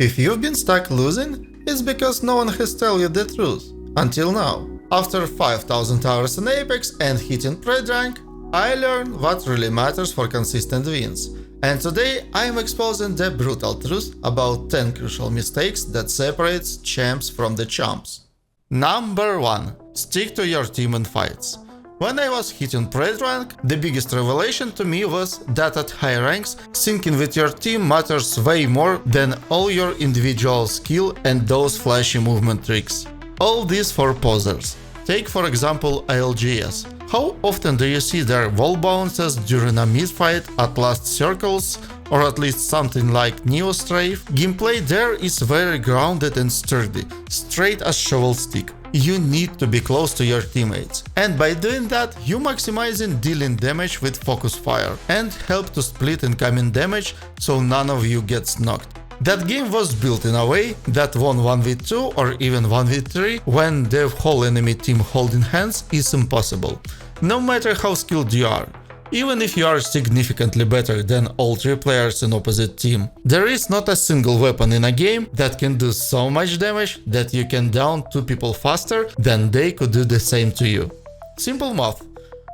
If you've been stuck losing, it's because no one has told you the truth. Until now. After 5000 hours in Apex and hitting Pride rank, I learned what really matters for consistent wins. And today I'm exposing the brutal truth about 10 crucial mistakes that separates champs from the chumps. Number 1. Stick to your team in fights. When I was hitting Pride rank, the biggest revelation to me was that at high ranks, syncing with your team matters way more than all your individual skill and those flashy movement tricks. All this for posers. Take for example LGS. How often do you see their wall bounces during a mid-fight at last circles, or at least something like Neo Strafe? Gameplay there is very grounded and sturdy, straight as shovel stick. You need to be close to your teammates, and by doing that, you maximizing dealing damage with focus fire and help to split incoming damage so none of you gets knocked. That game was built in a way that won 1v2 or even 1v3 when the whole enemy team holding hands is impossible, no matter how skilled you are. Even if you are significantly better than all 3 players in opposite team, there is not a single weapon in a game that can do so much damage that you can down 2 people faster than they could do the same to you. Simple math.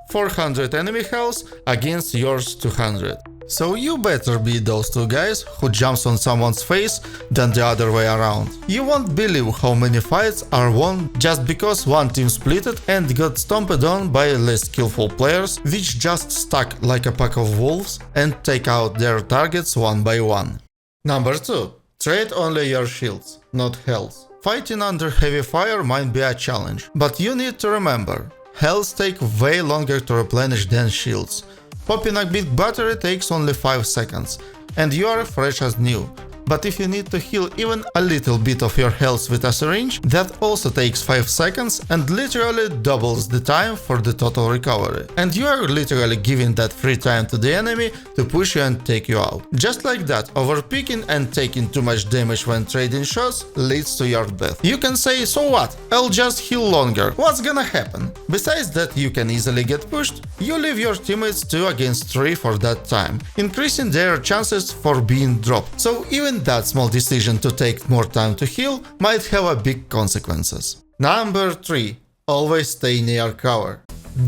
400 enemy health against yours 200. So you better be those 2 guys who jumps on someone's face than the other way around. You won't believe how many fights are won just because one team splitted and got stomped on by less skillful players, which just stuck like a pack of wolves and take out their targets one by one. Number 2. Trade only your shields, not health. Fighting under heavy fire might be a challenge, but you need to remember, health take way longer to replenish than shields. Popping a big battery takes only 5 seconds, and you are fresh as new. But if you need to heal even a little bit of your health with a syringe, that also takes 5 seconds and literally doubles the time for the total recovery. And you are literally giving that free time to the enemy to push you and take you out. Just like that, overpicking and taking too much damage when trading shots leads to your death. You can say, so what, I'll just heal longer, what's gonna happen? Besides that you can easily get pushed, you leave your teammates 2 against 3 for that time, increasing their chances for being dropped. So even that small decision to take more time to heal might have a big consequences. Number 3. Always stay near cover.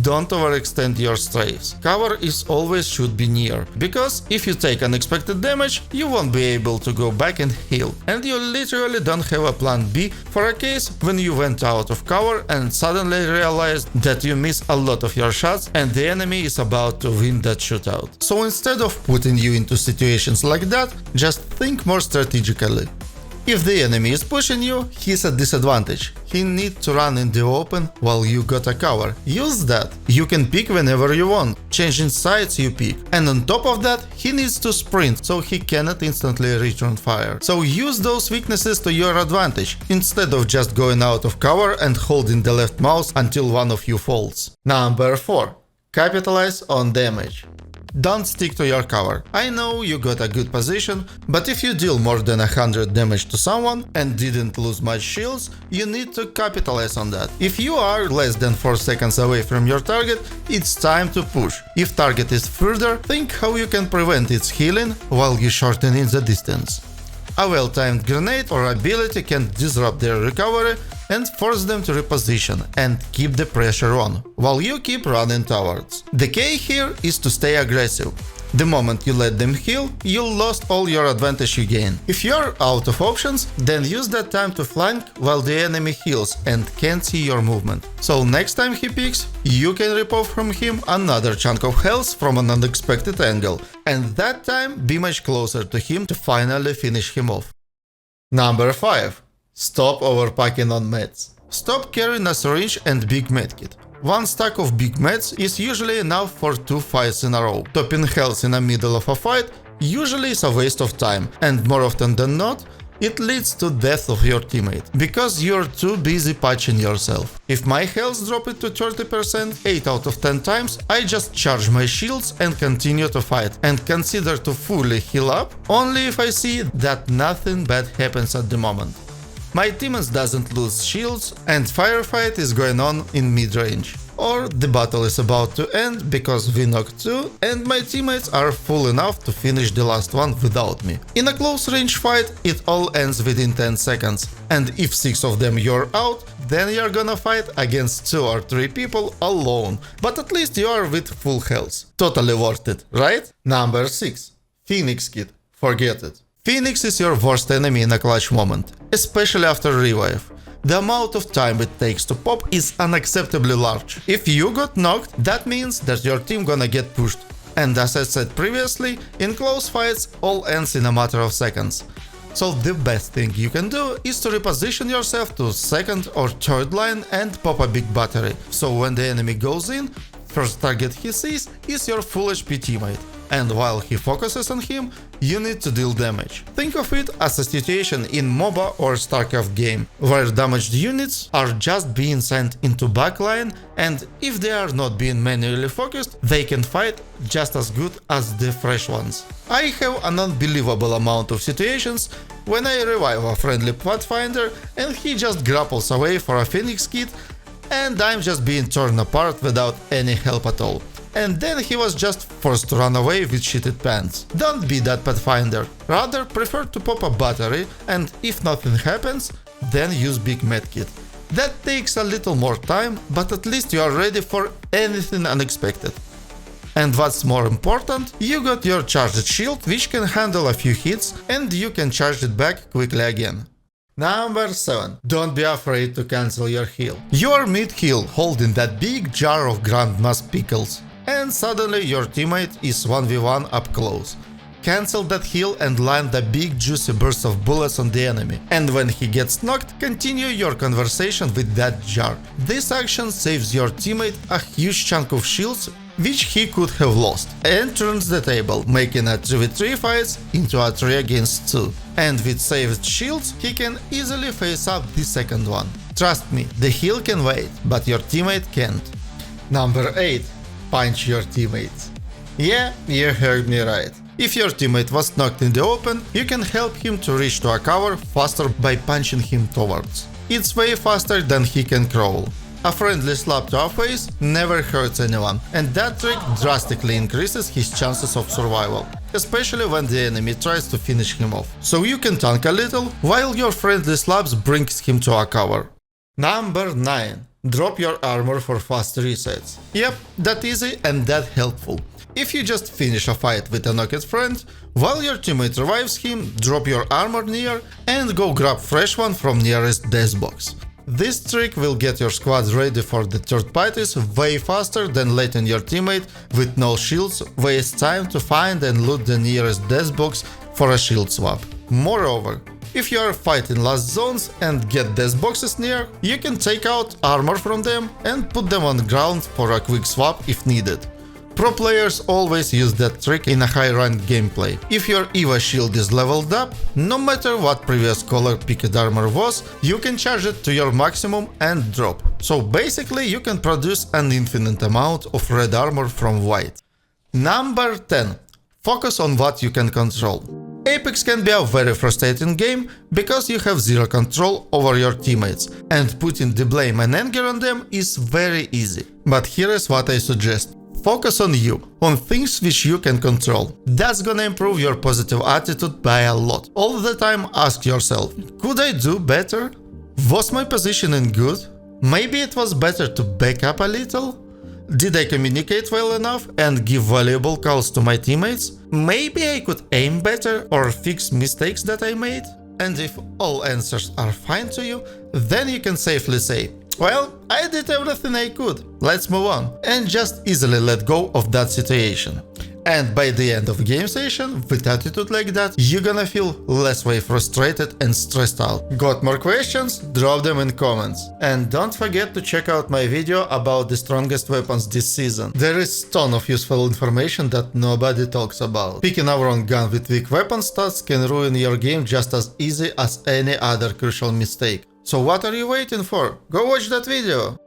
Don't overextend your strafes. Cover is always should be near, because if you take unexpected damage, you won't be able to go back and heal, and you literally don't have a plan B for a case when you went out of cover and suddenly realized that you miss a lot of your shots and the enemy is about to win that shootout. So instead of putting you into situations like that, just think more strategically. If the enemy is pushing you, he's at disadvantage. He needs to run in the open while you got a cover. Use that. You can pick whenever you want, changing sides you pick. And on top of that, he needs to sprint, so he cannot instantly return fire. So use those weaknesses to your advantage, instead of just going out of cover and holding the left mouse until one of you falls. Number 4. Capitalize on damage. Don't stick to your cover. I know you got a good position, but if you deal more than 100 damage to someone and didn't lose much shields, you need to capitalize on that. If you are less than 4 seconds away from your target, it's time to push. If target is further, think how you can prevent its healing while you shorten in the distance. A well-timed grenade or ability can disrupt their recovery and force them to reposition and keep the pressure on, while you keep running towards. The key here is to stay aggressive. The moment you let them heal, you lost all your advantage you gain. If you're out of options, then use that time to flank while the enemy heals and can't see your movement. So next time he picks, you can rip off from him another chunk of health from an unexpected angle, and that time be much closer to him to finally finish him off. Number 5. Stop overpacking on meds. Stop carrying a syringe and big medkit. One stack of big meds is usually enough for 2 fights in a row. Topping health in the middle of a fight usually is a waste of time, and more often than not, it leads to death of your teammate, because you're too busy patching yourself. If my health dropped to 30%, 8 out of 10 times, I just charge my shields and continue to fight, and consider to fully heal up only if I see that nothing bad happens at the moment. My teammates doesn't lose shields and firefight is going on in mid-range. or the battle is about to end because we knocked 2 and my teammates are full enough to finish the last one without me. In a close range fight, it all ends within 10 seconds, and if 6 of them you're out, then you're gonna fight against 2 or 3 people alone, but at least you are with full health. Totally worth it, right? Number 6. Phoenix Kit. Forget it. Phoenix is your worst enemy in a clutch moment, especially after revive. The amount of time it takes to pop is unacceptably large. If you got knocked, that means that your team gonna get pushed. And as I said previously, in close fights all ends in a matter of seconds. So the best thing you can do is to reposition yourself to second or third line and pop a big battery. So when the enemy goes in, first target he sees is your full HP teammate. And while he focuses on him, you need to deal damage. Think of it as a situation in MOBA or StarCraft game, where damaged units are just being sent into backline, and if they are not being manually focused, they can fight just as good as the fresh ones. I have an unbelievable amount of situations when I revive a friendly Pathfinder and he just grapples away for a Phoenix Kit and I'm just being torn apart without any help at all. And then he was just forced to run away with shitted pants. Don't be that Pathfinder, rather prefer to pop a battery and if nothing happens, then use big medkit. That takes a little more time, but at least you are ready for anything unexpected. And what's more important, you got your charged shield which can handle a few hits and you can charge it back quickly again. Number 7. Don't be afraid to cancel your heal. You are mid-heal holding that big jar of Grandma's pickles. And suddenly your teammate is 1v1 up close. Cancel that heal and land a big juicy burst of bullets on the enemy. And when he gets knocked, continue your conversation with that jar. This action saves your teammate a huge chunk of shields which he could have lost, and turns the table, making a 3v3 fights into a 3 against 2. And with saved shields, he can easily face up the second one. Trust me, the heal can wait, but your teammate can't. Number 8. Punch your teammates. Yeah, you heard me right. If your teammate was knocked in the open, you can help him to reach to a cover faster by punching him towards. It's way faster than he can crawl. A friendly slap to a face never hurts anyone, and that trick drastically increases his chances of survival, especially when the enemy tries to finish him off. So you can tank a little, while your friendly slaps brings him to a cover. Number 9. Drop your armor for fast resets. Yep, that easy and that helpful. If you just finish a fight with a knocked friend, while your teammate revives him, drop your armor near and go grab fresh one from nearest death box. This trick will get your squad ready for the third parties way faster than letting your teammate with no shields waste time to find and loot the nearest death box for a shield swap. Moreover, if you are fighting last zones and get death boxes near, you can take out armor from them and put them on the ground for a quick swap if needed. Pro players always use that trick in a high-ranked gameplay. If your EVA shield is leveled up, no matter what previous color picked armor was, you can charge it to your maximum and drop. So basically you can produce an infinite amount of red armor from white. Number 10. Focus on what you can control. Apex can be a very frustrating game because you have zero control over your teammates, and putting the blame and anger on them is very easy. But here is what I suggest. Focus on you, on things which you can control. That's gonna improve your positive attitude by a lot. All the time ask yourself, could I do better? Was my positioning good? Maybe it was better to back up a little? Did I communicate well enough and give valuable calls to my teammates? Maybe I could aim better or fix mistakes that I made? And if all answers are fine to you, then you can safely say, well, I did everything I could, let's move on, and just easily let go of that situation. And by the end of game session, with attitude like that, you're gonna feel less way frustrated and stressed out. Got more questions? Drop them in comments. And don't forget to check out my video about the strongest weapons this season. There is a ton of useful information that nobody talks about. Picking a wrong gun with weak weapon stats can ruin your game just as easy as any other crucial mistake. So what are you waiting for? Go watch that video!